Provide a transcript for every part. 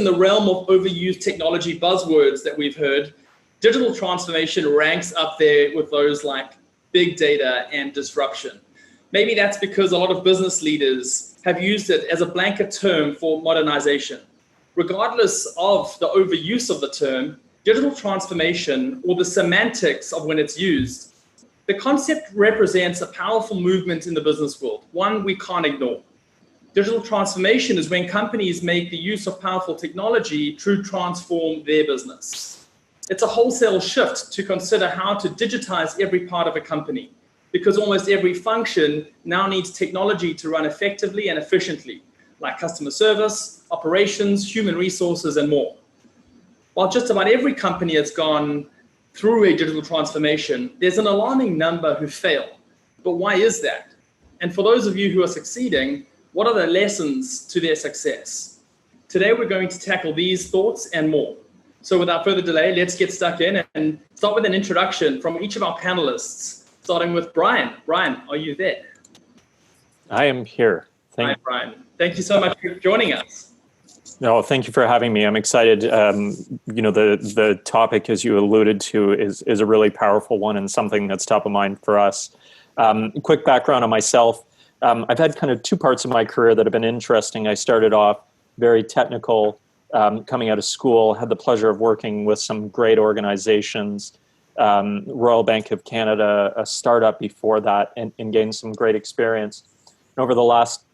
in the realm of overused technology buzzwords that we've heard, digital transformation ranks up there with those like big data and disruption. Maybe that's because a lot of business leaders have used it as a blanket term for modernization. Regardless of the overuse of the term, digital transformation, or the semantics of when it's used, the concept represents a powerful movement in the business world, one we can't ignore. Digital transformation is when companies make the use of powerful technology to transform their business. It's a wholesale shift to consider how to digitize every part of a company, because almost every function now needs technology to run effectively and efficiently, like customer service, operations, human resources, and more. While just about every company has gone through a digital transformation, there's an alarming number who fail. But why is that? And for those of you who are succeeding, what are the lessons to their success? Today, we're going to tackle these thoughts and more. So without further delay, let's get stuck in and start with an introduction from each of our panelists, starting with Brian. Brian, are you there? I am here. Hi, Brian. Thank you so much for joining us. No, thank you for having me. I'm excited. The topic, as you alluded to, is a really powerful one and something that's top of mind for us. Quick background on myself. I've had kind of two parts of my career that have been interesting. I started off very technical, coming out of school, had the pleasure of working with some great organizations, Royal Bank of Canada, a startup before that, and gained some great experience. And over the last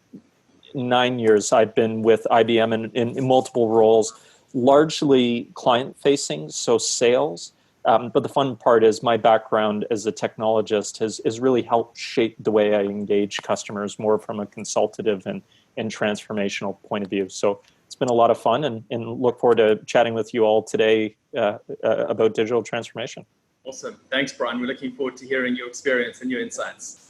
9 years, I've been with IBM in multiple roles, largely client-facing, so sales. But the fun part is my background as a technologist has really helped shape the way I engage customers more from a consultative and transformational point of view. So it's been a lot of fun, and look forward to chatting with you all today about digital transformation. Awesome. Thanks, Brian. We're looking forward to hearing your experience and your insights.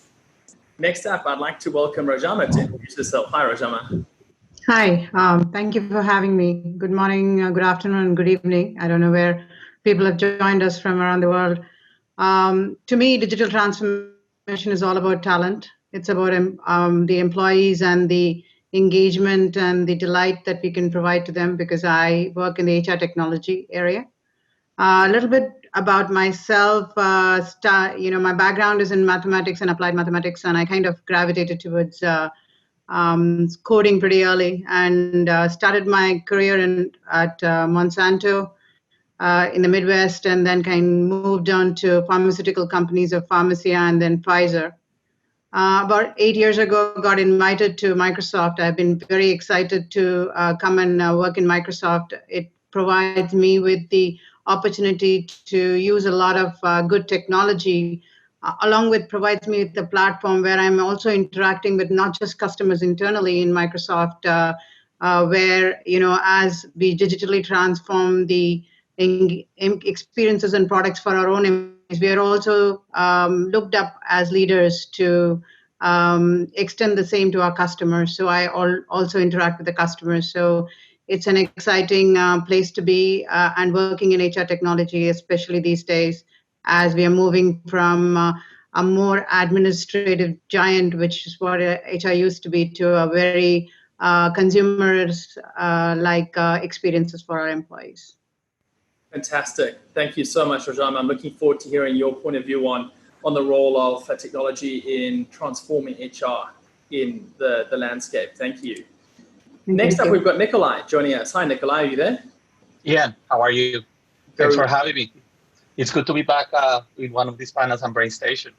Next up, I'd like to welcome Rajama to introduce herself. Hi, Rajama. Hi. Thank you for having me. Good morning, good afternoon, and good evening. I don't know where people have joined us from around the world. To me, digital transformation is all about talent. It's about the employees and the engagement and the delight that we can provide to them, because I work in the HR technology area. A little bit about myself. My background is in mathematics and applied mathematics, and I kind of gravitated towards coding pretty early, and started my career at Monsanto in the Midwest, and then kind of moved on to pharmaceutical companies of Pharmacia and then Pfizer. About 8 years ago, got invited to Microsoft. I've been very excited to come and work in Microsoft. It provides me with the opportunity to use a lot of good technology, along with provides me with the platform where I'm also interacting with not just customers internally in Microsoft, where, as we digitally transform the experiences and products for our own employees, we are also looked up as leaders to extend the same to our customers. So I also interact with the customers. So it's an exciting place to be and working in HR technology, especially these days, as we are moving from a more administrative giant, which is what HR used to be, to a very consumers-like experiences for our employees. Fantastic. Thank you so much, Rajama. I'm looking forward to hearing your point of view on the role of technology in transforming HR in the landscape. Thank you. Next up, we've got Nikolai joining us. Hi, Nikolai, are you there? Yeah, how are you? Thanks for having me. It's good to be back in one of these panels on BrainStation.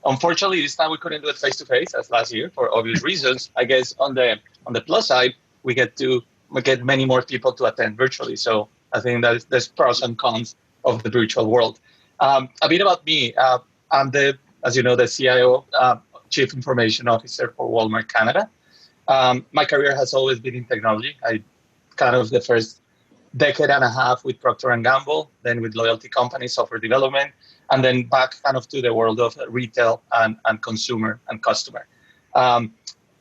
Unfortunately, this time we couldn't do it face-to-face as last year for obvious reasons. I guess on the plus side, we get many more people to attend virtually. So I think that there's pros and cons of the virtual world. A bit about me. I'm as you know, the CIO, Chief Information Officer for Walmart Canada. My career has always been in technology. I kind of the first decade and a half with Procter & Gamble, then with loyalty companies, software development, and then back kind of to the world of retail and consumer and customer.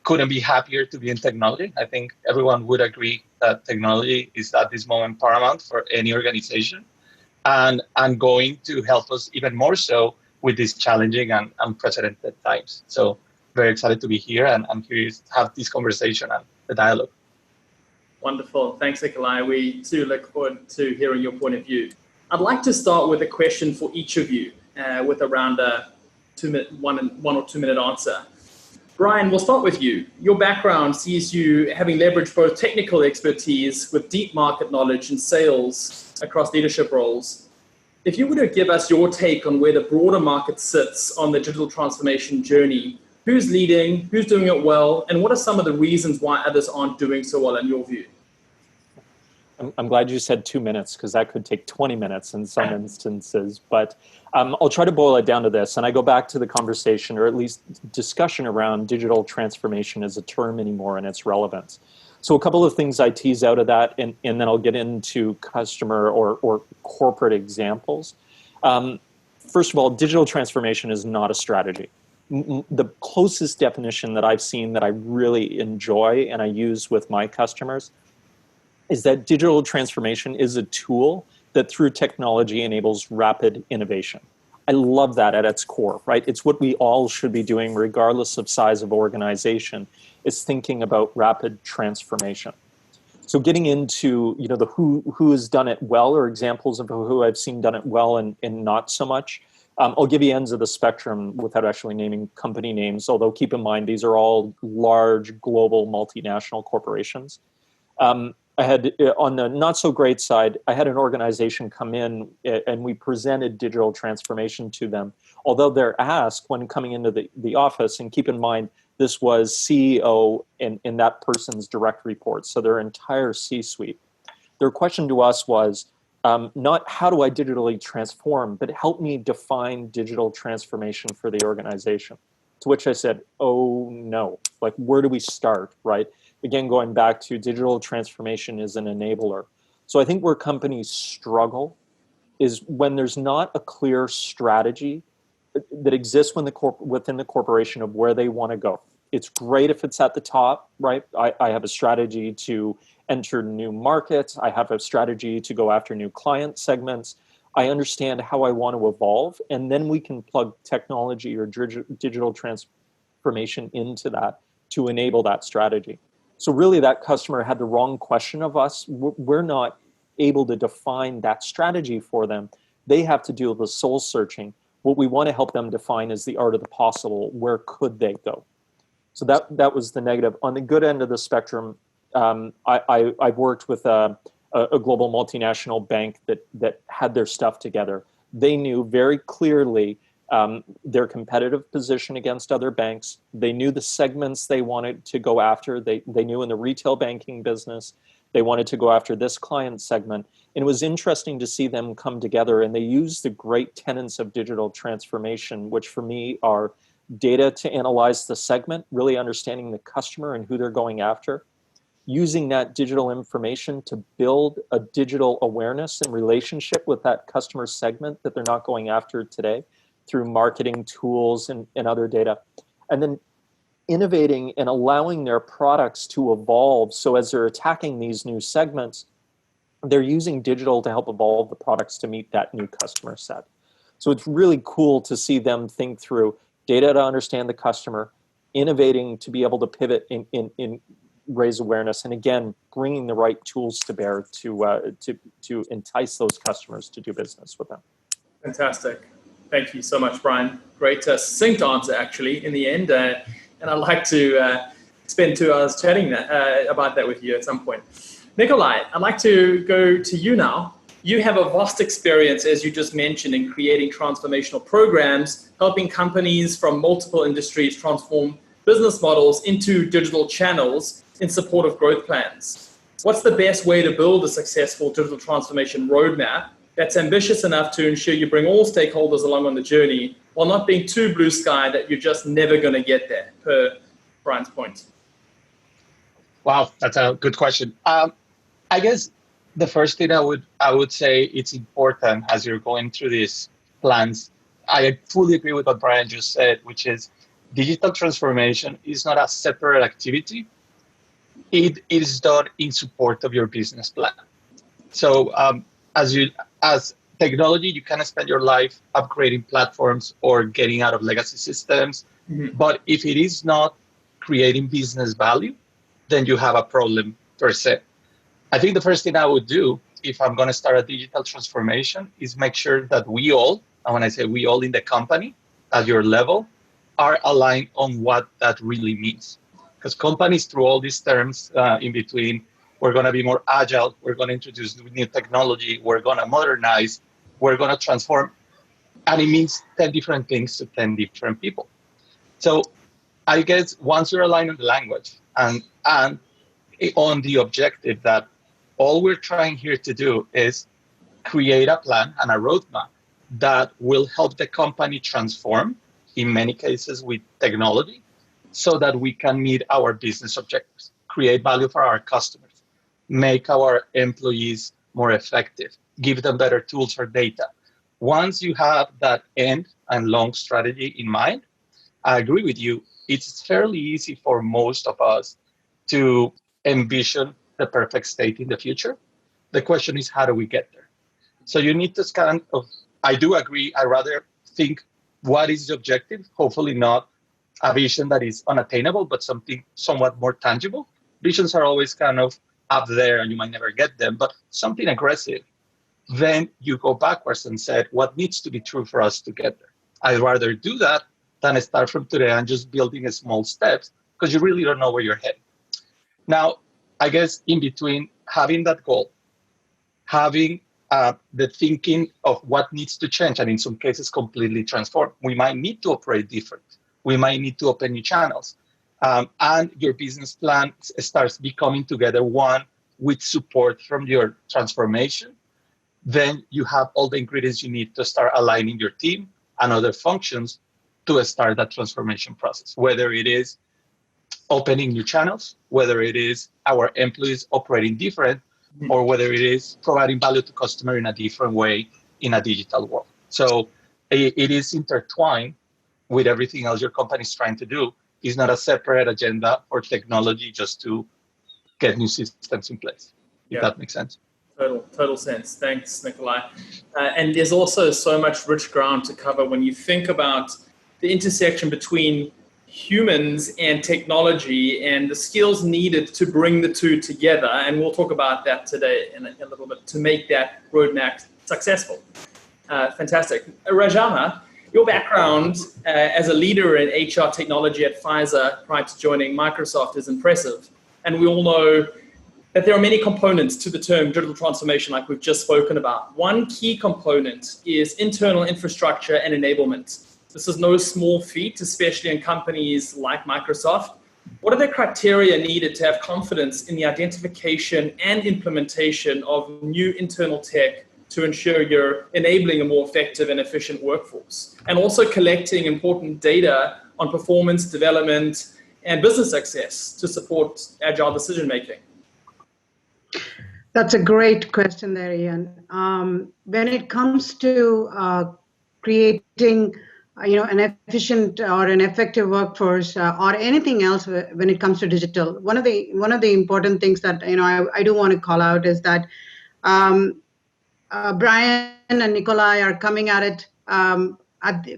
Couldn't be happier to be in technology. I think everyone would agree that technology is at this moment paramount for any organization and going to help us even more so with these challenging and unprecedented times. So very excited to be here and I'm curious to have this conversation and the dialogue. Wonderful. Thanks, Nikolai. We too look forward to hearing your point of view. I'd like to start with a question for each of you with around a 1 or 2 minute answer. Brian, we'll start with you. Your background sees you having leveraged both technical expertise with deep market knowledge and sales across leadership roles. If you were to give us your take on where the broader market sits on the digital transformation journey, who's leading, who's doing it well, and what are some of the reasons why others aren't doing so well in your view? I'm glad you said 2 minutes, because that could take 20 minutes in some instances. But I'll try to boil it down to this. And I go back to the conversation, or at least discussion around digital transformation as a term anymore and its relevance. So a couple of things I tease out of that, and then I'll get into customer or corporate examples. First of all, digital transformation is not a strategy. The closest definition that I've seen that I really enjoy and I use with my customers is that digital transformation is a tool that through technology enables rapid innovation. I love that at its core, right? It's what we all should be doing regardless of size of organization, is thinking about rapid transformation. So getting into the who has done it well, or examples of who I've seen done it well and not so much. I'll give you ends of the spectrum without actually naming company names, although keep in mind these are all large global multinational corporations. I had, on the not so great side, I had an organization come in and we presented digital transformation to them. Although they're asked when coming into the office, and keep in mind, this was CEO and that person's direct reports, so their entire C-suite. Their question to us was not how do I digitally transform, but help me define digital transformation for the organization. To which I said, oh no, like where do we start, right? Again, going back to digital transformation is an enabler. So I think where companies struggle is when there's not a clear strategy that exists within the corporation of where they want to go. It's great if it's at the top, right? I have a strategy to enter new markets. I have a strategy to go after new client segments. I understand how I want to evolve, and then we can plug technology or digital transformation into that to enable that strategy. So really that customer had the wrong question of us. We're not able to define that strategy for them. They have to do the soul searching. What we want to help them define is the art of the possible. Where could they go? So that was the negative. On the good end of the spectrum, I've worked with a global multinational bank that had their stuff together. They knew very clearly their competitive position against other banks. They knew the segments they wanted to go after. They knew in the retail banking business, they wanted to go after this client segment. And it was interesting to see them come together, and they used the great tenets of digital transformation, which for me are data to analyze the segment, really understanding the customer and who they're going after, using that digital information to build a digital awareness and relationship with that customer segment that they're not going after today through marketing tools and other data, and then innovating and allowing their products to evolve. So as they're attacking these new segments, they're using digital to help evolve the products to meet that new customer set. So it's really cool to see them think through data to understand the customer, innovating to be able to pivot in raise awareness, and again, bringing the right tools to bear to entice those customers to do business with them. Fantastic. Thank you so much, Brian. Great succinct answer, actually, in the end. And I'd like to spend 2 hours chatting about that with you at some point. Nikolai, I'd like to go to you now. You have a vast experience, as you just mentioned, in creating transformational programs, helping companies from multiple industries transform business models into digital channels in support of growth plans. What's the best way to build a successful digital transformation roadmap that's ambitious enough to ensure you bring all stakeholders along on the journey while not being too blue sky that you're just never going to get there, per Brian's point? Wow, that's a good question. I guess the first thing I would say it's important as you're going through these plans. I fully agree with what Brian just said, which is digital transformation is not a separate activity. It is done in support of your business plan. So as technology, you can spend your life upgrading platforms or getting out of legacy systems. Mm-hmm. But if it is not creating business value, then you have a problem per se. I think the first thing I would do if I'm going to start a digital transformation is make sure that we all, and when I say we all in the company at your level, are aligned on what that really means. Because companies, through all these terms in between, we're going to be more agile, we're going to introduce new technology, we're going to modernize, we're going to transform, and it means 10 different things to 10 different people. So I guess once you're aligned on the language and on the objective that all we're trying here to do is create a plan and a roadmap that will help the company transform, in many cases with technology, so that we can meet our business objectives, create value for our customers, make our employees more effective, give them better tools for data. Once you have that end and long strategy in mind, I agree with you, it's fairly easy for most of us to envision the perfect state in the future. The question is, how do we get there? So you need to kind of, I do agree, I rather think what is the objective, hopefully not a vision that is unattainable, but something somewhat more tangible. Visions are always kind of up there and you might never get them, but something aggressive. Then you go backwards and say, what needs to be true for us to get there? I'd rather do that than start from today and just building small steps, because you really don't know where you're heading. Now, I guess in between having that goal, having the thinking of what needs to change, and in some cases completely transform, we might need to operate different. We might need to open new channels. And your business plan starts becoming together one with support from your transformation. Then you have all the ingredients you need to start aligning your team and other functions to start that transformation process, whether it is opening new channels, whether it is our employees operating different, or whether it is providing value to customer in a different way in a digital world. So it is intertwined with everything else your company is trying to do. It's not a separate agenda for technology just to get new systems in place, if that makes sense. Total sense. Thanks, Nikolai. And there's also so much rich ground to cover when you think about the intersection between humans and technology and the skills needed to bring the two together. And we'll talk about that today in a little bit to make that roadmap successful. Fantastic. Rajana, your background as a leader in HR technology at Pfizer prior to joining Microsoft is impressive. And we all know that there are many components to the term digital transformation like we've just spoken about. One key component is internal infrastructure and enablement. This is no small feat, especially in companies like Microsoft. What are the criteria needed to have confidence in the identification and implementation of new internal tech to ensure you're enabling a more effective and efficient workforce? And also collecting important data on performance, development, and business success to support agile decision-making. That's a great question there, Ian. When it comes to creating an efficient or an effective workforce or anything else when it comes to digital, one of the important things that I do want to call out is that Brian and Nikolai are coming at it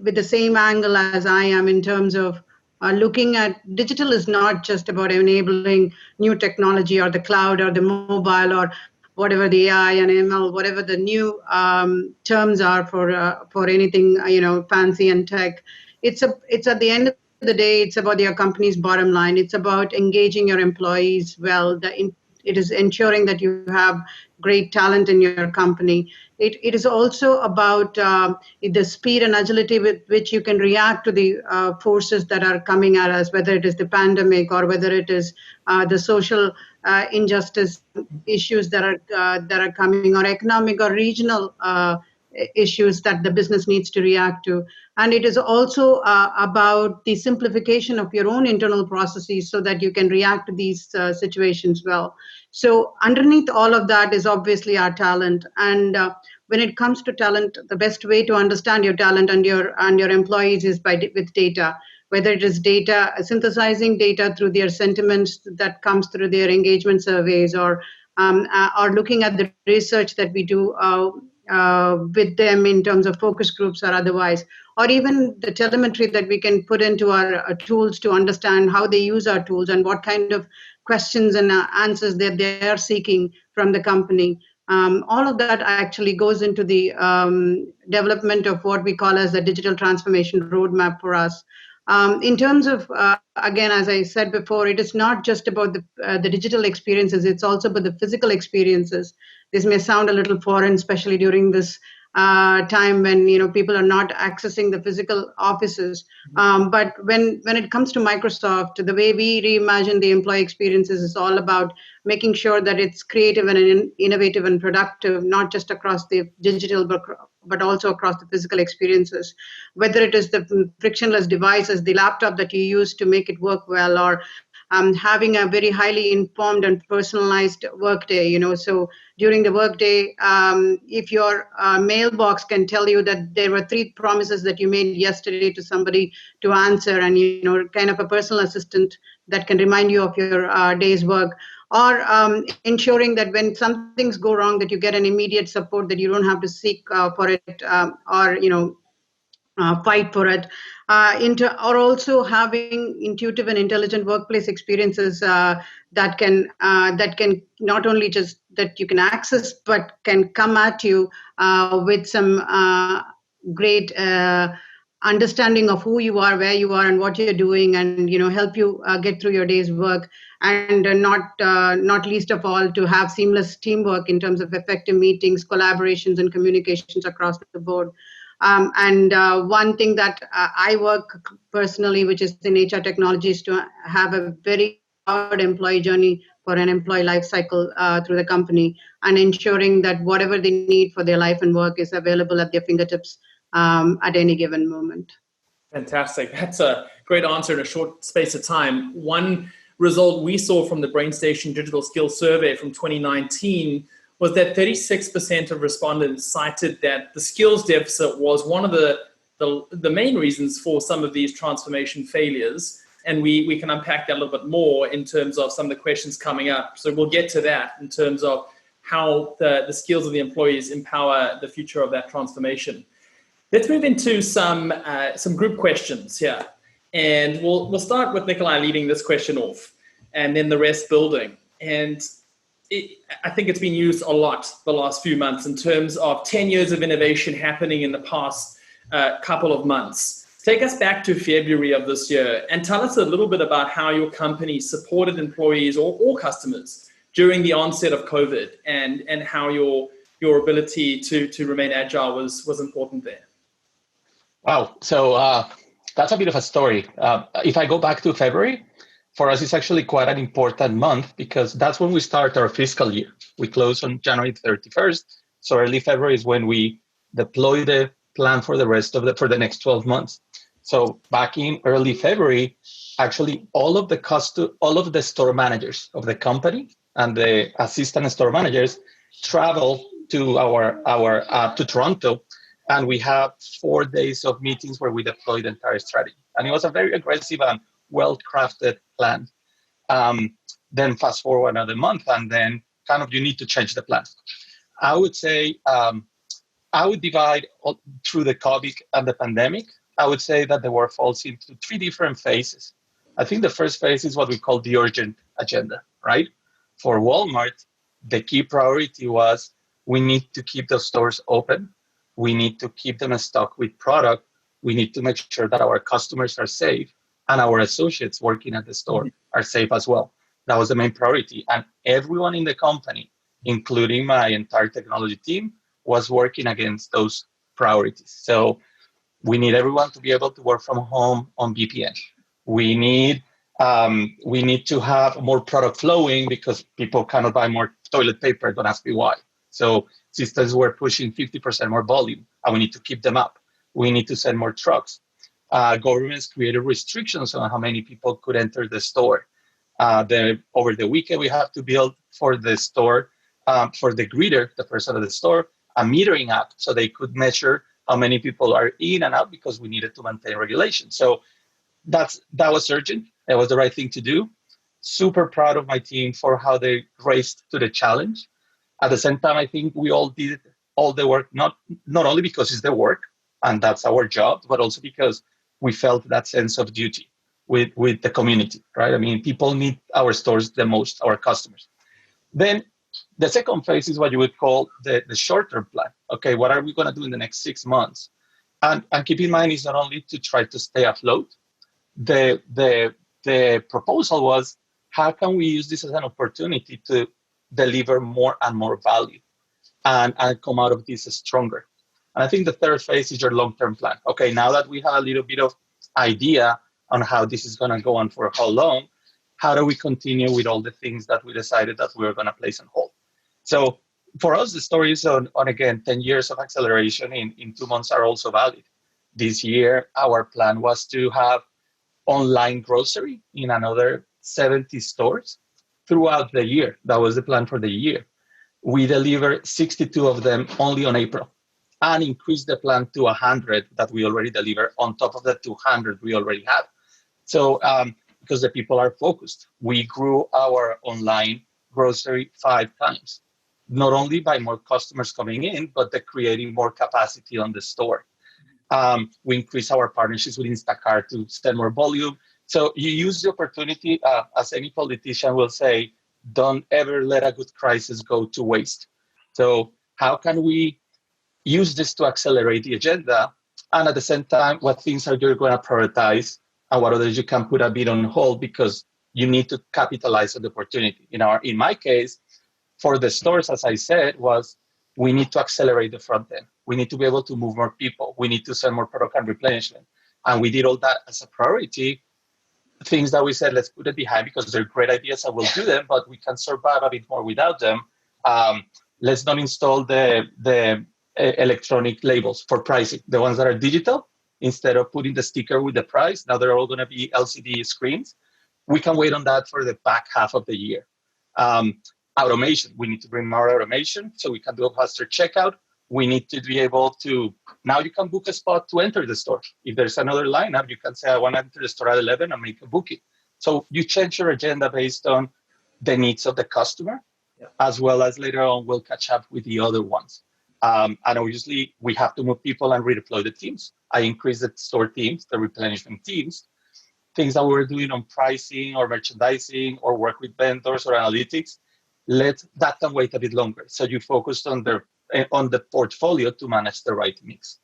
with the same angle as I am in terms of looking at digital is not just about enabling new technology or the cloud or the mobile or whatever the AI and ML, whatever the new terms are for anything fancy and tech. It's at the end of the day, it's about your company's bottom line. It's about engaging your employees well. It is ensuring that you have great talent in your company. It is also about the speed and agility with which you can react to the forces that are coming at us, whether it is the pandemic or whether it is the social injustice issues that are coming, or economic or regional issues that the business needs to react to. And it is also about the simplification of your own internal processes so that you can react to these situations well. So underneath all of that is obviously our talent. And when it comes to talent, the best way to understand your talent and your employees is with data. Whether it is data, synthesizing data through their sentiments that comes through their engagement surveys, or looking at the research that we do with them in terms of focus groups or otherwise, or even the telemetry that we can put into our tools to understand how they use our tools and what kind of questions and answers that they are seeking from the company. All of that actually goes into the development of what we call as the digital transformation roadmap for us. In terms of, again, as I said before, it is not just about the digital experiences, it's also about the physical experiences. This may sound a little foreign, especially during this time when people are not accessing the physical offices. But when it comes to Microsoft, the way we reimagine the employee experiences is all about making sure that it's creative and innovative and productive, not just across the digital, but also across the physical experiences. Whether it is the frictionless devices, the laptop that you use to make it work well, or having a very highly informed and personalized workday. So during the workday, if your mailbox can tell you that there were 3 promises that you made yesterday to somebody to answer, and kind of a personal assistant that can remind you of your day's work, or ensuring that when some things go wrong, that you get an immediate support, that you don't have to seek for it, or fight for it, or also having intuitive and intelligent workplace experiences that can not only just that you can access, but can come at you with some great understanding of who you are, where you are, and what you're doing, and help you get through your day's work. And not least of all, to have seamless teamwork in terms of effective meetings, collaborations, and communications across the board. And one thing that I work personally, which is in HR technology, is to have a very hard employee journey for an employee life cycle through the company, and ensuring that whatever they need for their life and work is available at their fingertips at any given moment. Fantastic. That's a great answer in a short space of time. One result we saw from the BrainStation Digital Skills Survey from 2019 was that 36% of respondents cited that the skills deficit was one of the main reasons for some of these transformation failures. And we can unpack that a little bit more in terms of some of the questions coming up. So we'll get to that in terms of how the skills of the employees empower the future of that transformation. Let's move into some group questions here. And we'll start with Nikolai leading this question off, and then the rest building. And I think it's been used a lot the last few months in terms of 10 years of innovation happening in the past couple of months. Take us back to February of this year and tell us a little bit about how your company supported employees or customers during the onset of COVID, and how your ability to remain agile was important there. Wow. So that's a bit of a story. If I go back to February, for us, it's actually quite an important month because that's when we start our fiscal year. We close on January 31st. So early February is when we deploy the plan for the next 12 months. So back in early February, actually all of the store managers of the company and the assistant store managers travel to to Toronto, and we have 4 days of meetings where we deploy the entire strategy. And it was a very aggressive and well-crafted plan. Then fast forward another month, and then kind of you need to change the plan. I would say I would divide through the COVID and the pandemic. I would say that the work falls into 3 different phases. I think the first phase is what we call the urgent agenda, right? For Walmart, the key priority was we need to keep the stores open. We need to keep them in stock with product. We need to make sure that our customers are safe and our associates working at the store are safe as well. That was the main priority. And everyone in the company, including my entire technology team, was working against those priorities. So we need everyone to be able to work from home on VPN. We need to have more product flowing because people cannot buy more toilet paper. Don't ask me why. So systems were pushing 50% more volume, and we need to keep them up. We need to send more trucks. Governments created restrictions on how many people could enter the store. Over the weekend, we have to build for the store, for the greeter, the person at the store, a metering app so they could measure how many people are in and out because we needed to maintain regulation. So that was urgent. It was the right thing to do. Super proud of my team for how they raced to the challenge. At the same time, I think we all did all the work, not only because it's the work and that's our job, but also because we felt that sense of duty with the community, right? I mean, people need our stores the most, our customers. Then The second phase is what you would call the short-term plan. Okay, what are we going to do in the next 6 months? And keep in mind, it's not only to try to stay afloat. The proposal was, how can we use this as an opportunity to deliver more and more value and come out of this stronger? And I think the third phase is your long-term plan. Okay, now that we have a little bit of idea on how this is going to go on for how long, how do we continue with all the things that we decided that we were going to place on hold? So for us, the story is on again, 10 years of acceleration in 2 months are also valid. This year, our plan was to have online grocery in another 70 stores throughout the year. That was the plan for the year. We delivered 62 of them only on April and increased the plan to 100 that we already delivered on top of the 200 we already have. So because the people are focused, we grew our online grocery 5 times, not only by more customers coming in, but the creating more capacity on the store. We increase our partnerships with Instacart to send more volume. So you use the opportunity, as any politician will say, don't ever let a good crisis go to waste. So how can we use this to accelerate the agenda? And at the same time, what things are you going to prioritize and what others you can put a bit on hold because you need to capitalize on the opportunity. In my case, for the stores, as I said, was we need to accelerate the front end. We need to be able to move more people. We need to send more product and replenishment. And we did all that as a priority. Things that we said, let's put it behind because they're great ideas and we'll do them, but we can survive a bit more without them. Let's not install the electronic labels for pricing. The ones that are digital, instead of putting the sticker with the price, now they're all going to be LCD screens. We can wait on that for the back half of the year. Automation, we need to bring more automation so we can do a faster checkout. We need to be able to, now you can book a spot to enter the store. If there's another lineup, you can say, I want to enter the store at 11 and make a booking. So you change your agenda based on the needs of the customer, as well as later on, we'll catch up with the other ones. And obviously, we have to move people and redeploy the teams. I increased the store teams, the replenishment teams, things that we were doing on pricing or merchandising or work with vendors or analytics. Let that can wait a bit longer. So you focused on the portfolio to manage the right mix.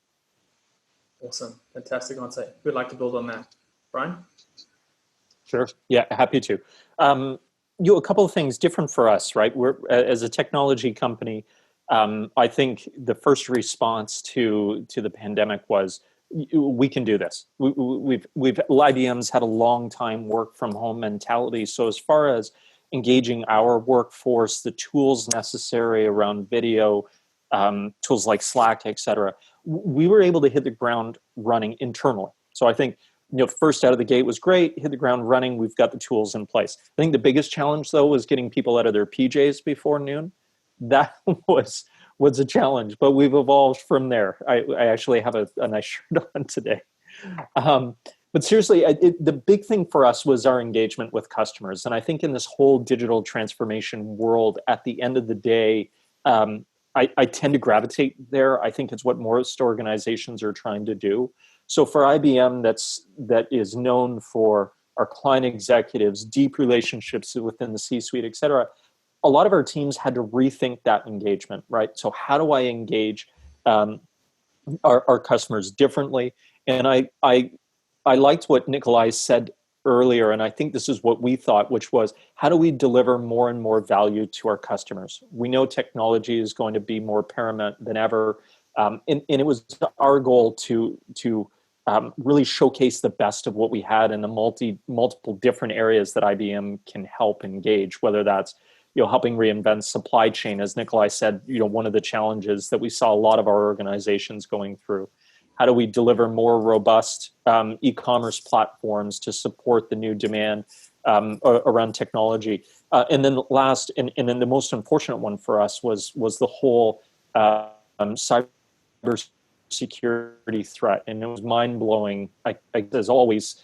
Awesome. Fantastic answer. We'd like to build on that. Brian? Sure. Yeah, happy to. A couple of things different for us, right? We're as a technology company. I think the first response to the pandemic was, we can do this. IBM's had a long time work from home mentality. So as far as engaging our workforce, the tools necessary around video, tools like Slack, et cetera, we were able to hit the ground running internally. So I think, first out of the gate was great, hit the ground running, we've got the tools in place. I think the biggest challenge, though, was getting people out of their PJs before noon. That was a challenge, but we've evolved from there. I actually have a nice shirt on today. But seriously, the big thing for us was our engagement with customers. And I think in this whole digital transformation world, at the end of the day, I tend to gravitate there. I think it's what most organizations are trying to do. So for IBM, that is known for our client executives, deep relationships within the C-suite, et cetera, a lot of our teams had to rethink that engagement, right? So how do I engage our customers differently? And I liked what Nikolai said earlier, and I think this is what we thought, which was, how do we deliver more and more value to our customers? We know technology is going to be more paramount than ever, and it was our goal to really showcase the best of what we had in the multiple different areas that IBM can help engage, whether that's helping reinvent supply chain, as Nikolai said, one of the challenges that we saw a lot of our organizations going through. How do we deliver more robust e-commerce platforms to support the new demand around technology? And then last, and then the most unfortunate one for us was the whole cybersecurity threat. And it was mind-blowing. As always,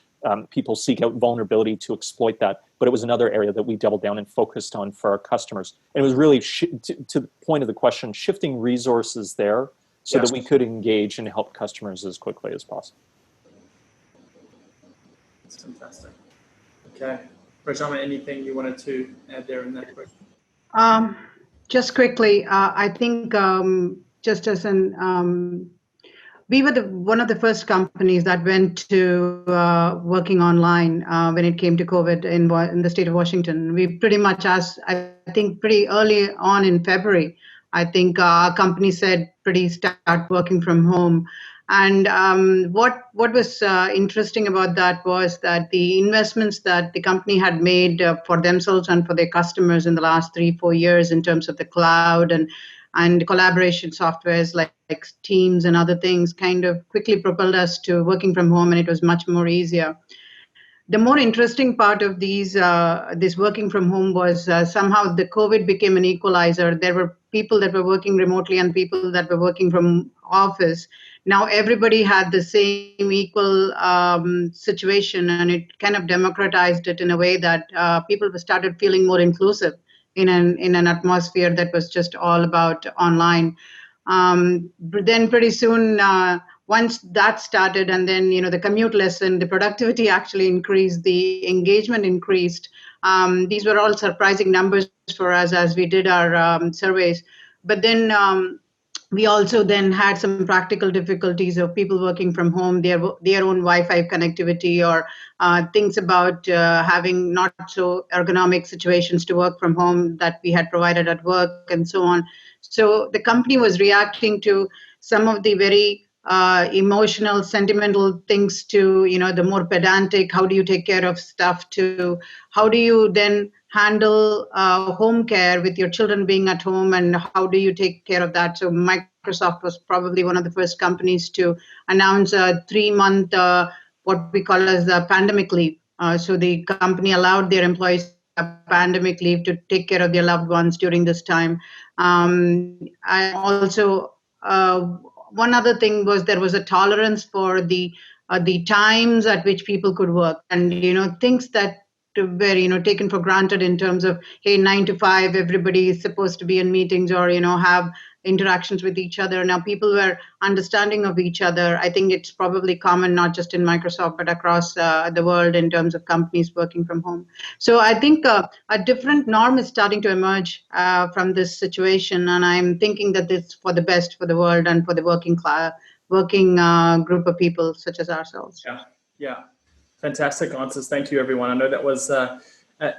people seek out vulnerability to exploit that. But it was another area that we doubled down and focused on for our customers. And it was really, to the point of the question, shifting resources there so that we could engage and help customers as quickly as possible. That's fantastic. Okay. Rajama, anything you wanted to add there in that question? Just quickly, I think just as we were one of the first companies that went to working online when it came to COVID in the state of Washington. We pretty much, I think pretty early on in February, I think our company said start working from home. And what was interesting about that was that the investments that the company had made for themselves and for their customers in the last 3-4 years in terms of the cloud and collaboration softwares like Teams and other things kind of quickly propelled us to working from home, and it was much more easier. The more interesting part of this working from home was somehow the COVID became an equalizer. There were people that were working remotely and people that were working from office. Now everybody had the same equal situation, and it kind of democratized it in a way that people started feeling more inclusive in an atmosphere that was just all about online. But then pretty soon, once that started, and then the commute lessened, the productivity actually increased, the engagement increased. These were all surprising numbers for us as we did our surveys. But then we also then had some practical difficulties of people working from home, their own Wi-Fi connectivity, or things about having not so ergonomic situations to work from home that we had provided at work, and so on. So the company was reacting to some of the very emotional, sentimental things, to the more pedantic, how do you take care of stuff, to how do you then handle home care with your children being at home, and how do you take care of that. So Microsoft was probably one of the first companies to announce a 3-month what we call as the pandemic leave. So the company allowed their employees pandemic leave to take care of their loved ones during this time. I also one other thing was there was a tolerance for the times at which people could work, and things that were taken for granted in terms of, hey, 9 to 5, everybody is supposed to be in meetings or have interactions with each other. Now people were understanding of each other. I think it's probably common not just in Microsoft but across the world in terms of companies working from home. So I think a different norm is starting to emerge from this situation, and I'm thinking that this is for the best for the world and for the working group of people such as ourselves. Yeah. Fantastic answers. Thank you, everyone. I know that was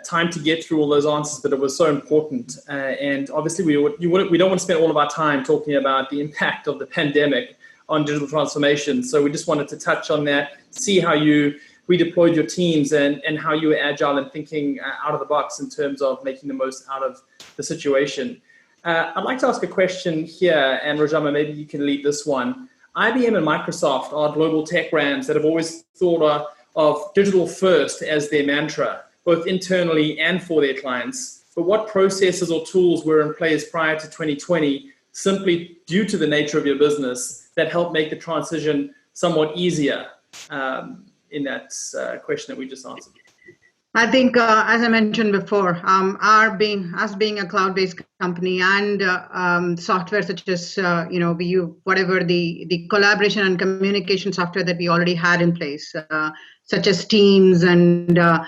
time to get through all those answers, but it was so important. And obviously, we don't want to spend all of our time talking about the impact of the pandemic on digital transformation. So we just wanted to touch on that, see how you redeployed your teams and how you were agile and thinking out of the box in terms of making the most out of the situation. I'd like to ask a question here, and Rajama, maybe you can lead this one. IBM and Microsoft are global tech brands that have always thought of digital first as their mantra, both internally and for their clients. But what processes or tools were in place prior to 2020, simply due to the nature of your business, that helped make the transition somewhat easier in that question that we just answered? I think, as I mentioned before, us being a cloud-based company and software such as we use whatever the collaboration and communication software that we already had in place, such as Teams and Office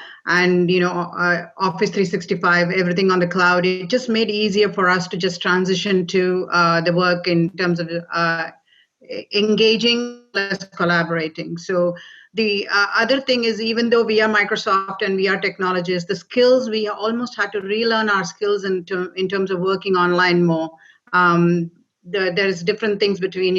365, everything on the cloud. It just made it easier for us to just transition to the work in terms of engaging, less collaborating. So the other thing is, even though we are Microsoft and we are technologists, the skills, we almost had to relearn our skills in terms of working online more. There's different things between,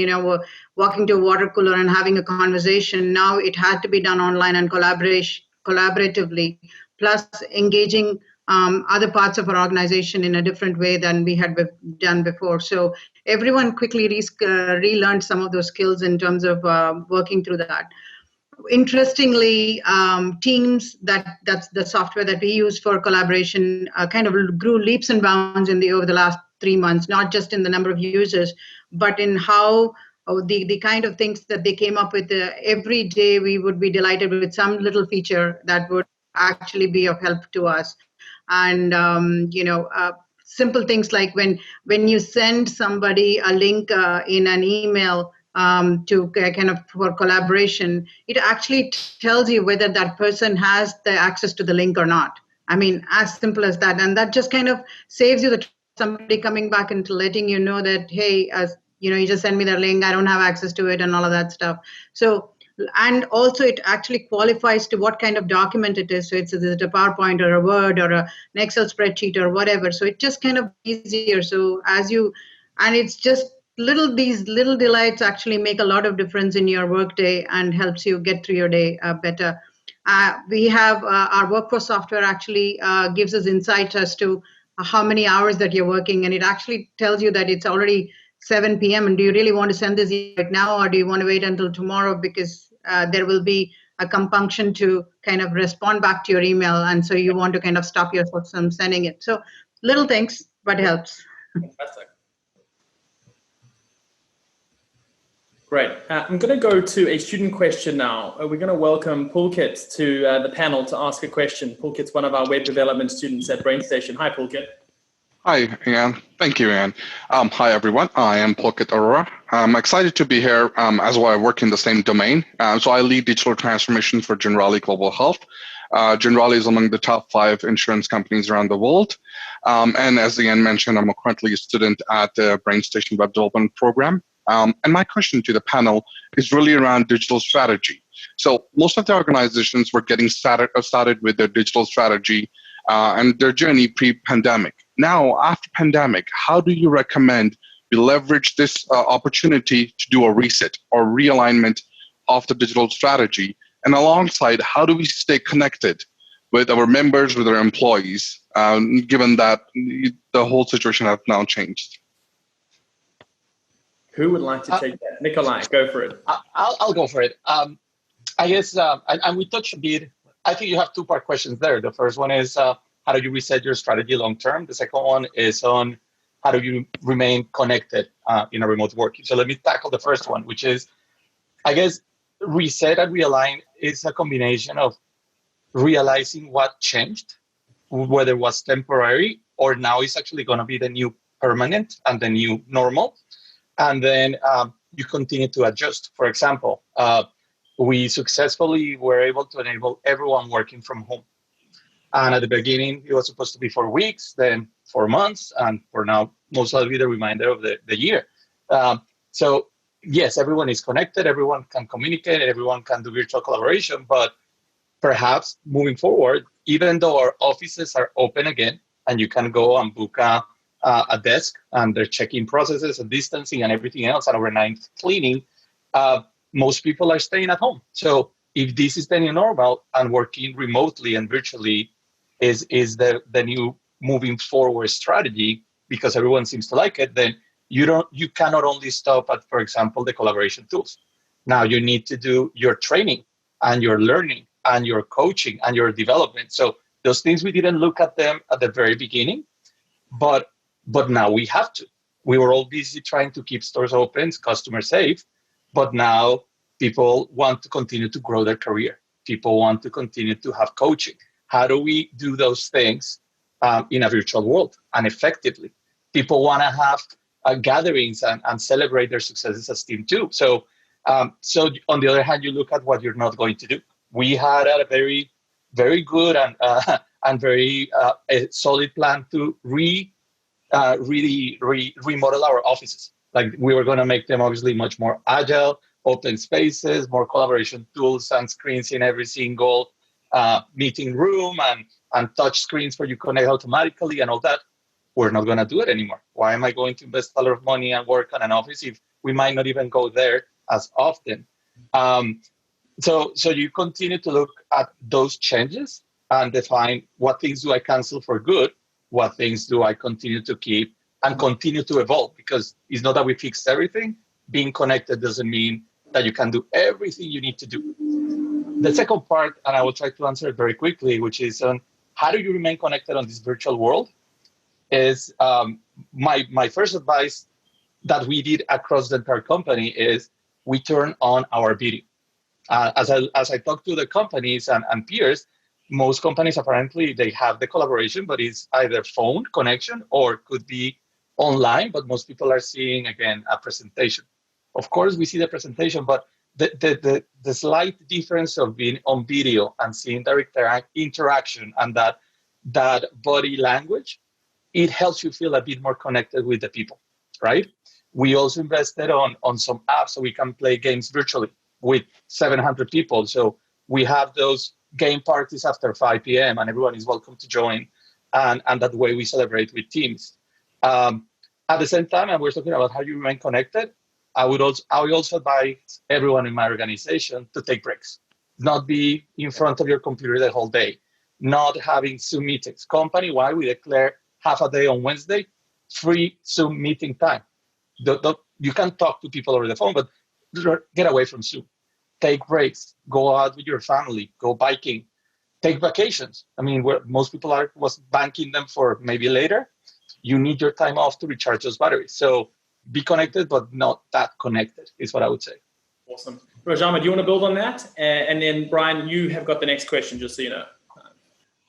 walking to a water cooler and having a conversation. Now it had to be done online and collaboratively, plus engaging other parts of our organization in a different way than we had done before. So everyone quickly relearned some of those skills in terms of working through that. Interestingly, Teams, that's the software that we use for collaboration, kind of grew leaps and bounds over the last 3 months, not just in the number of users, but in how the kind of things that they came up with. Every day we would be delighted with some little feature that would actually be of help to us. And, simple things like when you send somebody a link in an email, to kind of for collaboration, it actually tells you whether that person has the access to the link or not. I mean, as simple as that. And that just kind of saves you the somebody coming back and letting you know that, hey, as you just send me the link, I don't have access to it and all of that stuff. So, and also it actually qualifies to what kind of document it is. So is it a PowerPoint or a Word or an Excel spreadsheet or whatever. So it just kind of easier. So and it's just these little delights actually make a lot of difference in your workday and helps you get through your day better. We have our workforce software actually gives us insight as to how many hours that you're working, and it actually tells you that it's already 7 p.m. and do you really want to send this right now, or do you want to wait until tomorrow, because there will be a compunction to kind of respond back to your email, and so you want to kind of stop yourself from sending it. So little things, but helps. Fantastic. Great. I'm going to go to a student question now. We're going to welcome Pulkit to the panel to ask a question. Pulkit's one of our web development students at BrainStation. Hi, Pulkit. Hi, Ian. Thank you, Ian. Hi, everyone. I am Pulkit Arora. I'm excited to be here as well. I work in the same domain. So I lead digital transformation for Generali Global Health. Generali is among the top 5 insurance companies around the world. And as Ian mentioned, I'm currently a student at the BrainStation Web Development Program. And my question to the panel is really around digital strategy. So most of the organizations were getting started with their digital strategy and their journey pre-pandemic. Now, after pandemic, how do you recommend we leverage this opportunity to do a reset or realignment of the digital strategy? And alongside, how do we stay connected with our members, with our employees, given that the whole situation has now changed? Who would like to take that? Nikolai, go for it. I'll go for it. I guess, and we touched a bit, I think you have 2-part questions there. The first one is, how do you reset your strategy long-term? The second one is on how do you remain connected in a remote working? So let me tackle the first one, which is, I guess, reset and realign is a combination of realizing what changed, whether it was temporary or now it's actually going to be the new permanent and the new normal. And then you continue to adjust. For example, we successfully were able to enable everyone working from home. And at the beginning, it was supposed to be 4 weeks, then 4 months, and for now, most likely the remainder of the year. So yes, everyone is connected, everyone can communicate, everyone can do virtual collaboration, but perhaps moving forward, even though our offices are open again, and you can go and book a desk, and their check-in processes and distancing and everything else, and overnight cleaning, most people are staying at home. So if this is the new normal and working remotely and virtually is the new moving forward strategy, because everyone seems to like it, then you cannot only stop at, for example, the collaboration tools. Now you need to do your training and your learning and your coaching and your development. So those things, we didn't look at them at the very beginning, but now we have to. We were all busy trying to keep stores open, customers safe, but now people want to continue to grow their career. People want to continue to have coaching. How do we do those things in a virtual world and effectively? People want to have gatherings and celebrate their successes as team too. So on the other hand, you look at what you're not going to do. We had a very, very good and very solid plan to really remodel our offices. Like, we were going to make them obviously much more agile, open spaces, more collaboration tools and screens in every single meeting room, and touch screens where you connect automatically and all that. We're not going to do it anymore. Why am I going to invest a lot of money and work on an office if we might not even go there as often? So you continue to look at those changes and define what things do I cancel for good, what things do I continue to keep and continue to evolve, because it's not that we fixed everything. Being connected doesn't mean that you can do everything you need to do. The second part, and I will try to answer it very quickly, which is on how do you remain connected on this virtual world, is my first advice that we did across the entire company is we turn on our video. As I talk to the companies and peers, most companies apparently they have the collaboration, but it's either phone connection or could be online. But most people are seeing again a presentation. Of course, we see the presentation, but the slight difference of being on video and seeing direct interaction and that body language it helps you feel a bit more connected with the people, right? We also invested on some apps so we can play games virtually with 700 people. So we have those game parties after 5 p.m. and everyone is welcome to join. And that way we celebrate with teams. At the same time, and we're talking about how you remain connected, I would also advise everyone in my organization to take breaks, not be in front of your computer the whole day, not having Zoom meetings. Company-wide, we declare half a day on Wednesday, free Zoom meeting time. You can talk to people over the phone, but get away from Zoom. Take breaks, go out with your family, go biking, take vacations. I mean, where most people was banking them for maybe later. You need your time off to recharge those batteries. So be connected, but not that connected is what I would say. Awesome. Rajama, do you want to build on that? And then Brian, you have got the next question, just so you know.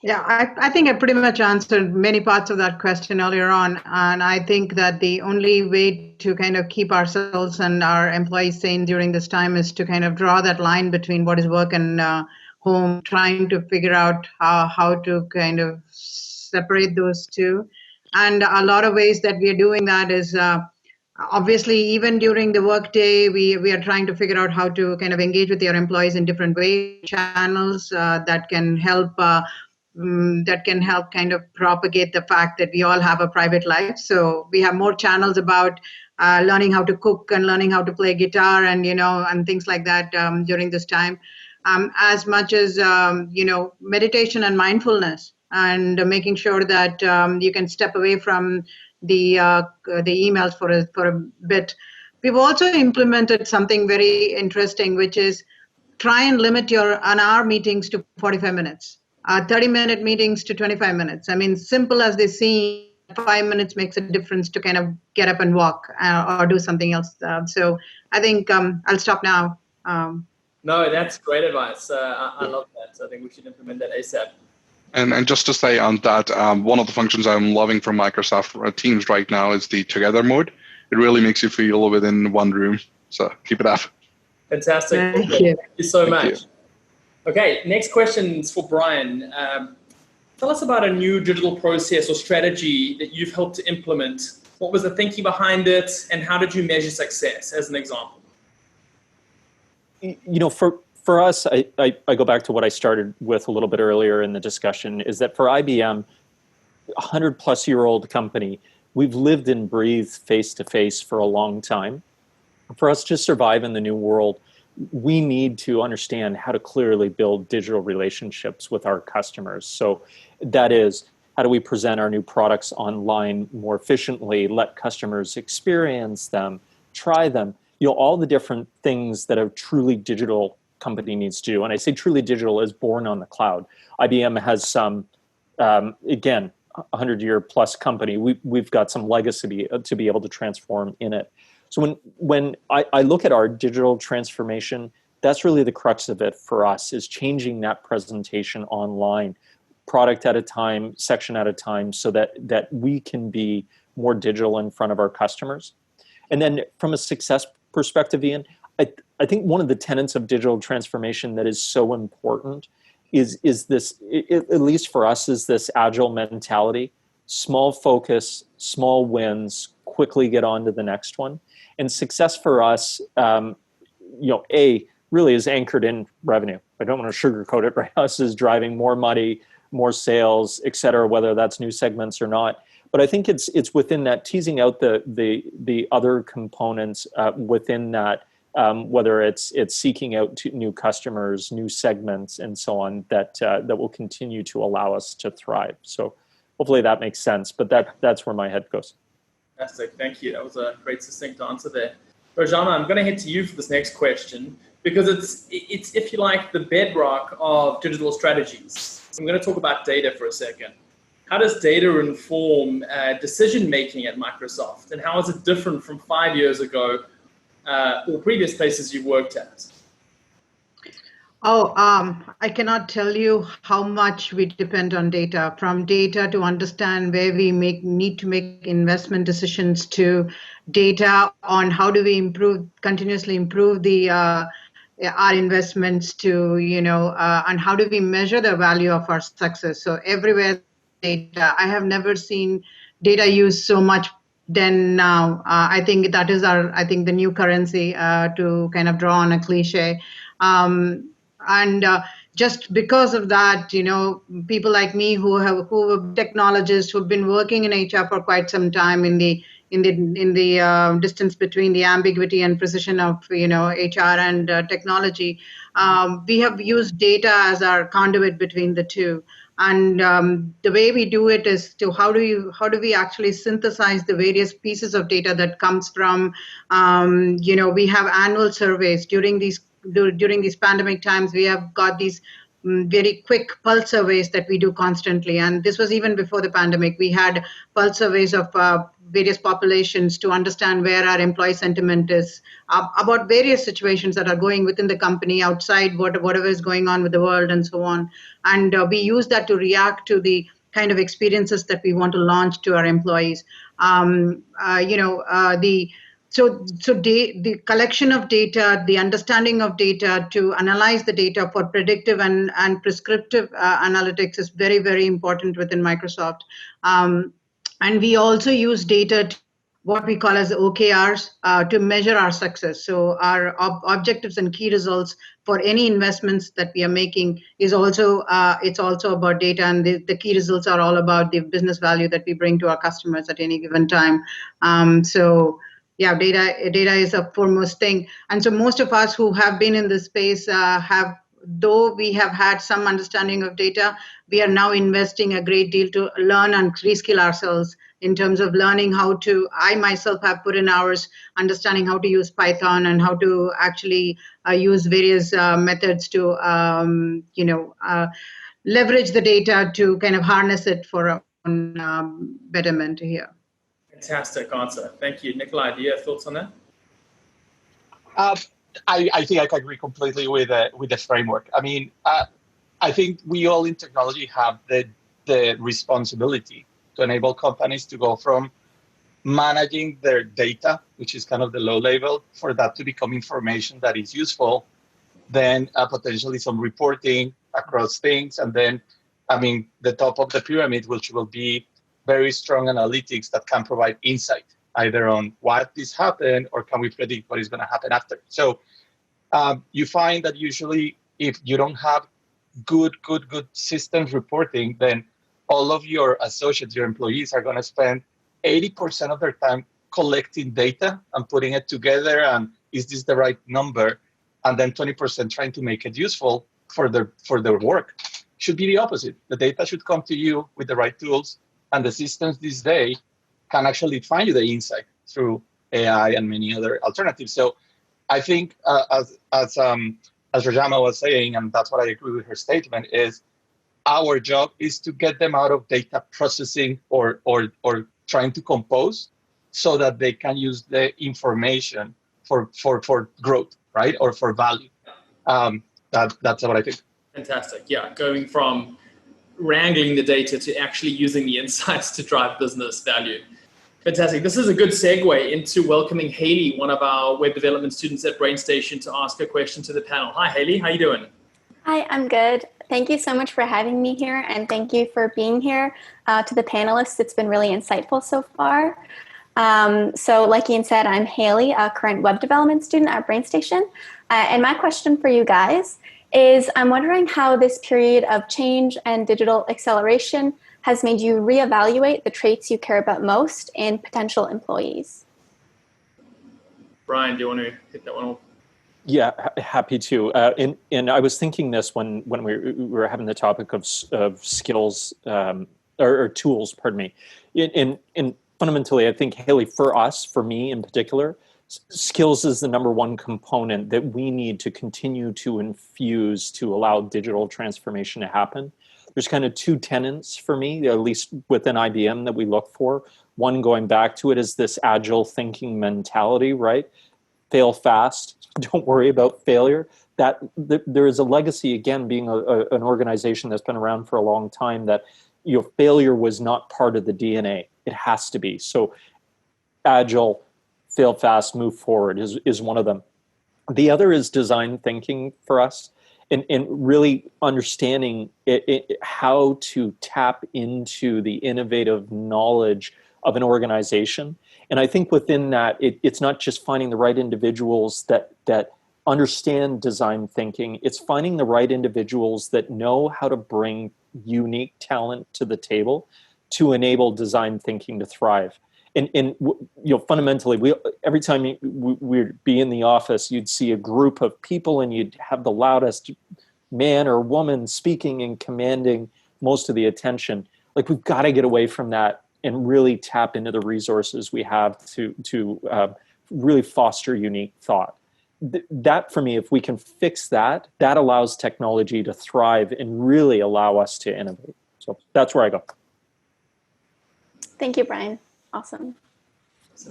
Yeah, I think I pretty much answered many parts of that question earlier on. And I think that the only way to kind of keep ourselves and our employees sane during this time is to kind of draw that line between what is work and home, trying to figure out how to kind of separate those two. And a lot of ways that we are doing that is obviously, even during the workday, we are trying to figure out how to kind of engage with your employees in different ways, channels that can help kind of propagate the fact that we all have a private life. So we have more channels about learning how to cook and learning how to play guitar and things like that during this time, as much as meditation and mindfulness, and making sure that you can step away from the emails for a bit. We've also implemented something very interesting, which is try and limit our meetings to 45 minutes, 30-minute meetings to 25 minutes. I mean, simple as they seem, 5 minutes makes a difference to kind of get up and walk or do something else. So I think I'll stop now. No, that's great advice. I love that. I think we should implement that ASAP. And just to say on that, one of the functions I'm loving from Microsoft Teams right now is the Together mode. It really makes you feel within one room. So keep it up. Fantastic. Thank you So much. Okay, next question is for Brian. Tell us about a new digital process or strategy that you've helped to implement. What was the thinking behind it, and how did you measure success, as an example? For us, I go back to what I started with a little bit earlier in the discussion, is that for IBM, 100-plus-year-old company, we've lived and breathed face-to-face for a long time. For us to survive in the new world, we need to understand how to clearly build digital relationships with our customers. So that is, how do we present our new products online more efficiently, let customers experience them, try them, all the different things that a truly digital company needs to do. And I say truly digital is born on the cloud. IBM has some, again, 100-year-plus company. We've got some legacy to be able to transform in it. So when I look at our digital transformation, that's really the crux of it for us, is changing that presentation online, product at a time, section at a time, so that we can be more digital in front of our customers. And then from a success perspective, Ian, I think one of the tenets of digital transformation that is so important is this, at least for us, is this agile mentality. Small focus, small wins, quickly get on to the next one. And success for us, really is anchored in revenue. I don't want to sugarcoat it, right? Us is driving more money, more sales, et cetera, whether that's new segments or not. But I think it's within that, teasing out the other components within that, whether it's seeking out new customers, new segments, and so on, that will continue to allow us to thrive. So hopefully that makes sense. But that's where my head goes. Fantastic. Thank you. That was a great succinct answer there. Rajana, I'm going to head to you for this next question, because it's if you like, the bedrock of digital strategies. I'm going to talk about data for a second. How does data inform decision-making at Microsoft, and how is it different from 5 years ago or previous places you've worked at? I cannot tell you how much we depend on data, from data to understand where we need to make investment decisions, to data on how do we continuously improve our investments, to, and how do we measure the value of our success. So everywhere data. I have never seen data used so much then now. I think that is the new currency, to kind of draw on a cliche. And just because of that, people like me who are technologists who've been working in HR for quite some time in the distance between the ambiguity and precision of HR and technology, we have used data as our conduit between the two. And the way we do it is to how do we actually synthesize the various pieces of data that comes from, we have annual surveys during these pandemic times. We have got these very quick pulse surveys that we do constantly. And this was even before the pandemic. We had pulse surveys of various populations to understand where our employee sentiment is about various situations that are going within the company, outside whatever is going on with the world, and so on. And we use that to react to the kind of experiences that we want to launch to our employees. The collection of data, the understanding of data, to analyze the data for predictive and prescriptive analytics is very, very important within Microsoft. And we also use data, what we call as OKRs, to measure our success. So our objectives and key results for any investments that we are making is also it's also about data, and the key results are all about the business value that we bring to our customers at any given time. Data is a foremost thing. And so most of us who have been in this space though we have had some understanding of data, we are now investing a great deal to learn and reskill ourselves in terms of learning I myself have put in hours understanding how to use Python and how to actually use various methods to, leverage the data to kind of harness it for our own betterment here. Fantastic answer. Thank you. Nikolai, do you have thoughts on that? I think I can agree completely with the framework. I mean, I think we all in technology have the responsibility to enable companies to go from managing their data, which is kind of the low level, for that to become information that is useful, then potentially some reporting across things, and then, the top of the pyramid, which will be very strong analytics that can provide insight, either on what this happened or can we predict what is going to happen after. So you find that usually if you don't have good systems reporting, then all of your associates, your employees, are going to spend 80% of their time collecting data and putting it together, and is this the right number? And then 20% trying to make it useful for their work. Should be the opposite. The data should come to you with the right tools, and the systems this day can actually find you the insight through AI and many other alternatives. So I think, as Rajama was saying, and that's what I agree with her statement, is our job is to get them out of data processing or trying to compose, so that they can use the information for growth, right, or for value. That's what I think. Fantastic. Yeah, going from wrangling the data to actually using the insights to drive business value. Fantastic. This is a good segue into welcoming Haley, one of our web development students at BrainStation, to ask a question to the panel. Hi, Haley. How you doing? Hi, I'm good. Thank you so much for having me here, and thank you for being here. To the panelists, it's been really insightful so far. So like Ian said, I'm Haley, a current web development student at BrainStation. And my question for you guys is, I'm wondering how this period of change and digital acceleration has made you reevaluate the traits you care about most in potential employees. Brian, do you want to hit that one off? Yeah, happy to. And I was thinking this when we were having the topic of skills or tools, pardon me. And fundamentally, I think, Haley, for me in particular, skills is the number one component that we need to continue to infuse to allow digital transformation to happen. There's kind of two tenets for me, at least within IBM, that we look for. One, going back to it, is this agile thinking mentality, right? Fail fast. Don't worry about failure. That there is a legacy, again, being an organization that's been around for a long time, that failure was not part of the DNA. It has to be. So agile, fail fast, move forward is one of them. The other is design thinking for us, and really understanding how to tap into the innovative knowledge of an organization. And I think within that, it's not just finding the right individuals that understand design thinking. It's finding the right individuals that know how to bring unique talent to the table to enable design thinking to thrive. And fundamentally, every time we'd be in the office, you'd see a group of people and you'd have the loudest man or woman speaking and commanding most of the attention. Like, we've got to get away from that and really tap into the resources we have to really foster unique thought. That, for me, if we can fix that, that allows technology to thrive and really allow us to innovate. So that's where I go. Thank you, Brian. Awesome.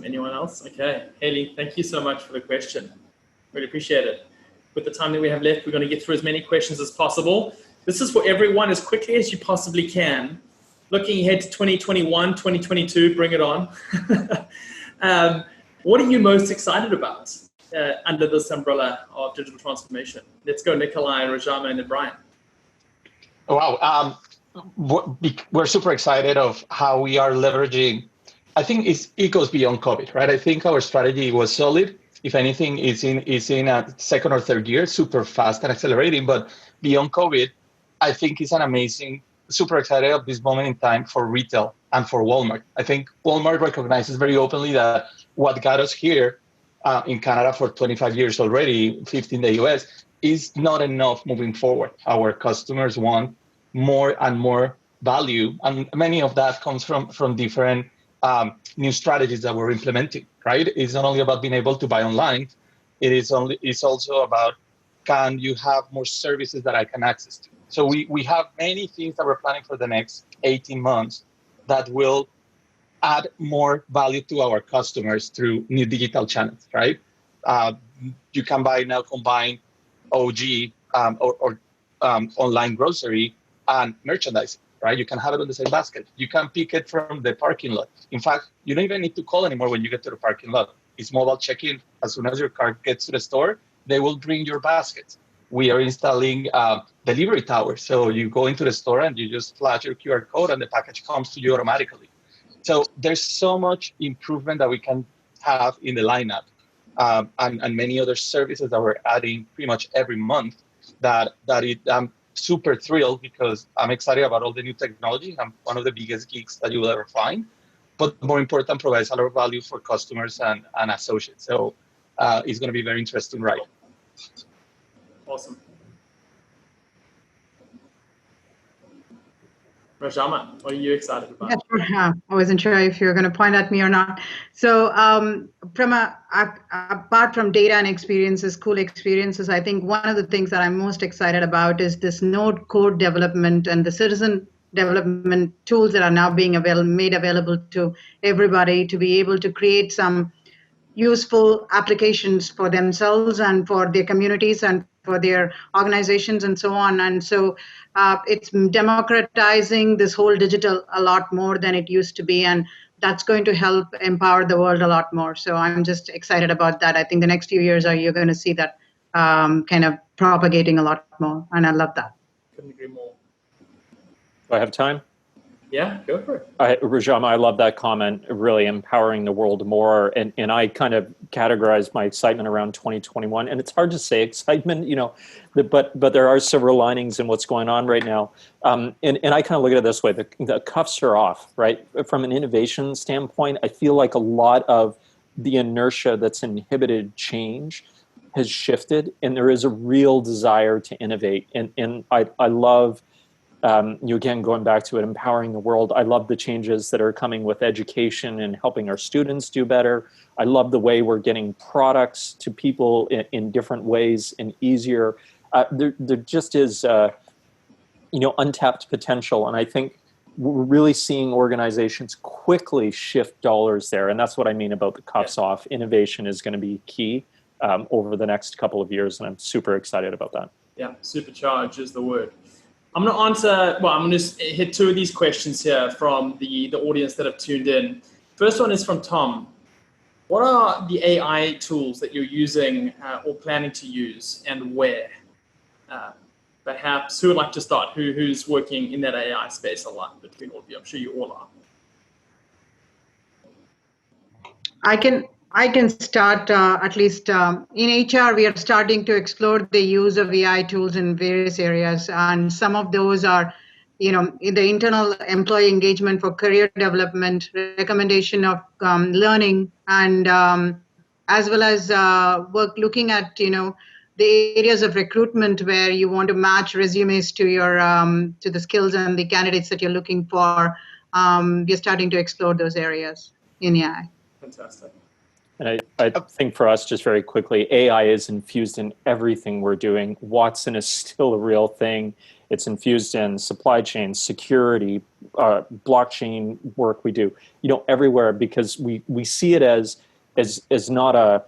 Anyone else? Okay. Haley, thank you so much for the question. Really appreciate it. With the time that we have left, we're going to get through as many questions as possible. This is for everyone as quickly as you possibly can. Looking ahead to 2021, 2022, bring it on. What are you most excited about under this umbrella of digital transformation? Let's go Nikolai, Rajama, and then Brian. Wow. We're super excited of how we are leveraging. I think it goes beyond COVID, right? I think our strategy was solid. If anything, it's in a second or third year, super fast and accelerating. But beyond COVID, I think it's an amazing, super excited at this moment in time for retail and for Walmart. I think Walmart recognizes very openly that what got us here in Canada for 25 years already, 15 in the US, is not enough moving forward. Our customers want more and more value, and many of that comes from different new strategies that we're implementing, right? It's not only about being able to buy online, it's also about, can you have more services that I can access to? So we have many things that we're planning for the next 18 months that will add more value to our customers through new digital channels, right? You can combine OG or online grocery and merchandising, right? You can have it on the same basket. You can pick it from the parking lot. In fact, you don't even need to call anymore when you get to the parking lot. It's mobile check-in. As soon as your car gets to the store, they will bring your baskets. We are installing delivery towers. So you go into the store and you just flash your QR code and the package comes to you automatically. So there's so much improvement that we can have in the lineup and many other services that we're adding pretty much every month that I'm super thrilled because I'm excited about all the new technology. I'm one of the biggest geeks that you will ever find. But more important, provides a lot of value for customers and associates. So it's going to be very interesting, right? Awesome. Rajama, what are you excited about? Yeah, sure. I wasn't sure if you were going to point at me or not. So apart from data and experiences, cool experiences, I think one of the things that I'm most excited about is this node code development and the citizen development tools that are now being made available to everybody to be able to create some useful applications for themselves and for their communities and for their organizations and so on. And so it's democratizing this whole digital a lot more than it used to be. And that's going to help empower the world a lot more. So I'm just excited about that. I think the next few years you're going to see that kind of propagating a lot more. And I love that. Couldn't agree more. Do I have time? Yeah, go for it. Rajama, I love that comment, really empowering the world more. And I kind of categorize my excitement around 2021. And it's hard to say excitement, but there are silver linings in what's going on right now. And I kind of look at it this way, the cuffs are off, right? From an innovation standpoint, I feel like a lot of the inertia that's inhibited change has shifted, and there is a real desire to innovate. And I love... again, going back to it, empowering the world. I love the changes that are coming with education and helping our students do better. I love the way we're getting products to people in different ways and easier. There just is, untapped potential. And I think we're really seeing organizations quickly shift dollars there. And that's what I mean about the cuffs off. Innovation is going to be key over the next couple of years. And I'm super excited about that. Yeah, supercharge is the word. I'm going to hit two of these questions here from the audience that have tuned in. First one is from Tom. What are the AI tools that you're using or planning to use, and where? Perhaps, who would like to start? Who's working in that AI space a lot between all of you? I'm sure you all are. I can start at least in HR. We are starting to explore the use of AI tools in various areas, and some of those are, in the internal employee engagement for career development, recommendation of learning, and as well as work looking at the areas of recruitment where you want to match resumes to your to the skills and the candidates that you're looking for. We're starting to explore those areas in AI. Fantastic. And I think for us, just very quickly, AI is infused in everything we're doing. Watson is still a real thing. It's infused in supply chain, security, blockchain work we do, everywhere, because we see it as not a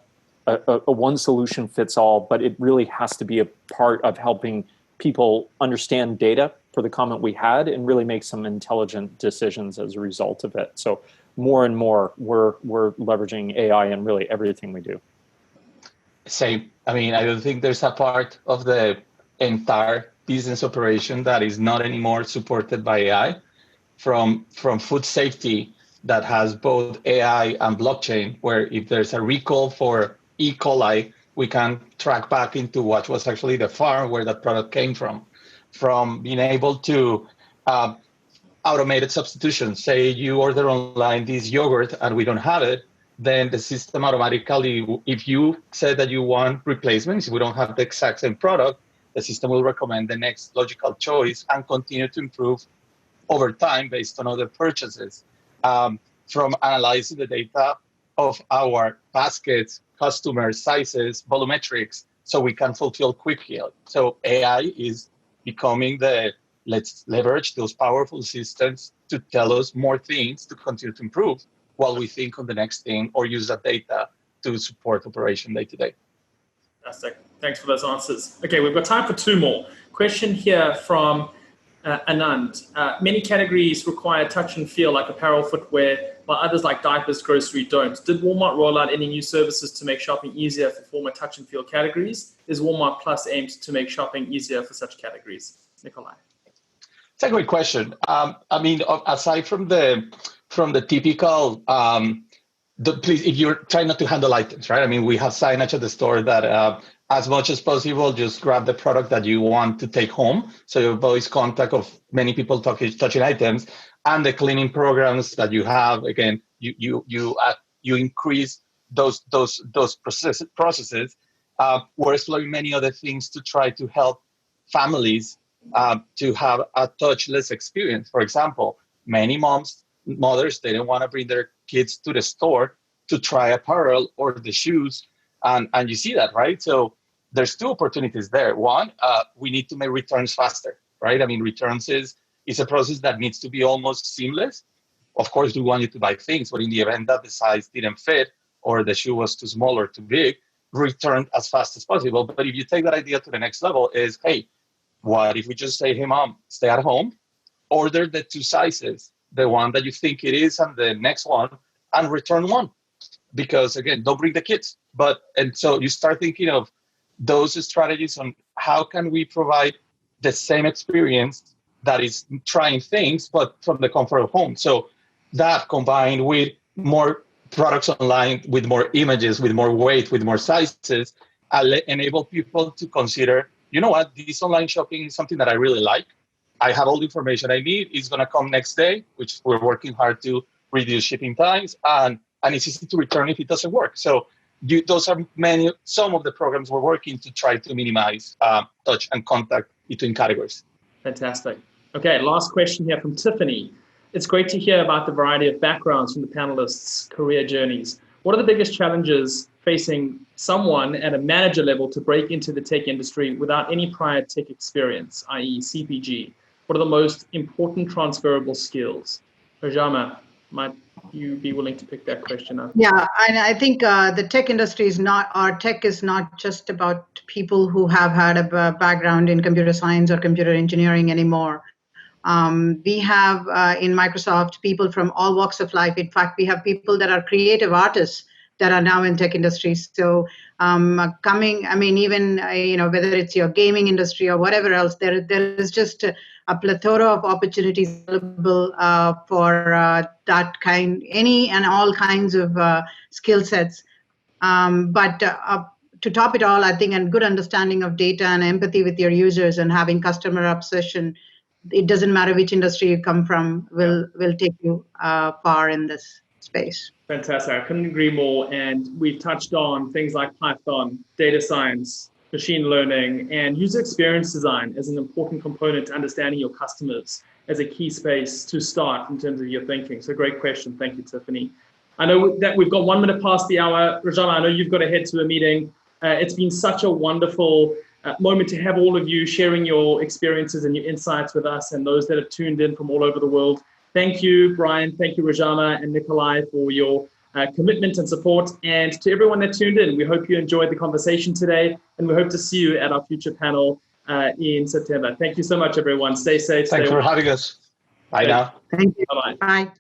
one solution fits all, but it really has to be a part of helping people understand data, for the comment we had, and really make some intelligent decisions as a result of it. So more and more, we're leveraging AI in really everything we do. Same. I mean, I don't think there's a part of the entire business operation that is not anymore supported by AI. From food safety that has both AI and blockchain, where if there's a recall for E. coli, we can track back into what was actually the farm where that product came from. From being able to automated substitution. Say you order online this yogurt and we don't have it, then the system automatically, if you say that you want replacements, if we don't have the exact same product, the system will recommend the next logical choice and continue to improve over time based on other purchases. From analyzing the data of our baskets, customer sizes, volumetrics, so we can fulfill quick heal. So AI is becoming let's leverage those powerful systems to tell us more things to continue to improve while we think on the next thing or use that data to support operation day to day. Fantastic. Thanks for those answers. Okay, we've got time for two more. Question here from Anand. Many categories require touch and feel like apparel, footwear, while others like diapers, grocery don't. Did Walmart roll out any new services to make shopping easier for former touch and feel categories? Is Walmart Plus aimed to make shopping easier for such categories? Nikolai. It's a great question. I mean, aside from the typical, please, if you're trying not to handle items, right? I mean, we have signage at the store that as much as possible, just grab the product that you want to take home. So you avoid contact of many people touching items, and the cleaning programs that you have. Again, you increase those processes. We're exploring many other things to try to help families to have a touchless experience. For example, many mothers, they don't want to bring their kids to the store to try apparel or the shoes. And you see that, right? So there's two opportunities there. One, we need to make returns faster, right? I mean, returns is a process that needs to be almost seamless. Of course, we want you to buy things, but in the event that the size didn't fit or the shoe was too small or too big, return as fast as possible. But if you take that idea to the next level is, hey, what if we just say, hey, mom, stay at home, order the two sizes, the one that you think it is and the next one, and return one. Because again, don't bring the kids. And so you start thinking of those strategies on how can we provide the same experience that is trying things, but from the comfort of home. So that combined with more products online, with more images, with more weight, with more sizes, enable people to consider, you know what, this online shopping is something that I really like. I have all the information I need. It's going to come next day, which we're working hard to reduce shipping times, and it's easy to return if it doesn't work. So those are some of the programs we're working to try to minimize touch and contact between categories. Fantastic. Okay, last question here from Tiffany. It's great to hear about the variety of backgrounds from the panelists' career journeys. What are the biggest challenges facing someone at a manager level to break into the tech industry without any prior tech experience, i.e. CPG? What are the most important transferable skills? Rajama, might you be willing to pick that question up? Yeah, and I think the tech industry is not, our tech is not just about people who have had a background in computer science or computer engineering anymore. We have in Microsoft people from all walks of life. In fact, we have people that are creative artists that are now in tech industries. So even whether it's your gaming industry or whatever else, there is just a plethora of opportunities available for that kind, any and all kinds of skill sets. But to top it all, I think a good understanding of data and empathy with your users and having customer obsession, it doesn't matter which industry you come from, will take you far in this space. Fantastic. I couldn't agree more. And we've touched on things like Python, data science, machine learning, and user experience design as an important component to understanding your customers as a key space to start in terms of your thinking. So great question. Thank you, Tiffany. I know that we've got 1 minute past the hour. Rajana, I know you've got to head to a meeting. It's been such a wonderful moment to have all of you sharing your experiences and your insights with us and those that have tuned in from all over the world. Thank you, Brian. Thank you, Rajana and Nikolai, for your commitment and support. And to everyone that tuned in, we hope you enjoyed the conversation today, and we hope to see you at our future panel in September. Thank you so much, everyone. Stay safe. Thanks for having us. Bye now. Thank you. Bye-bye. Bye.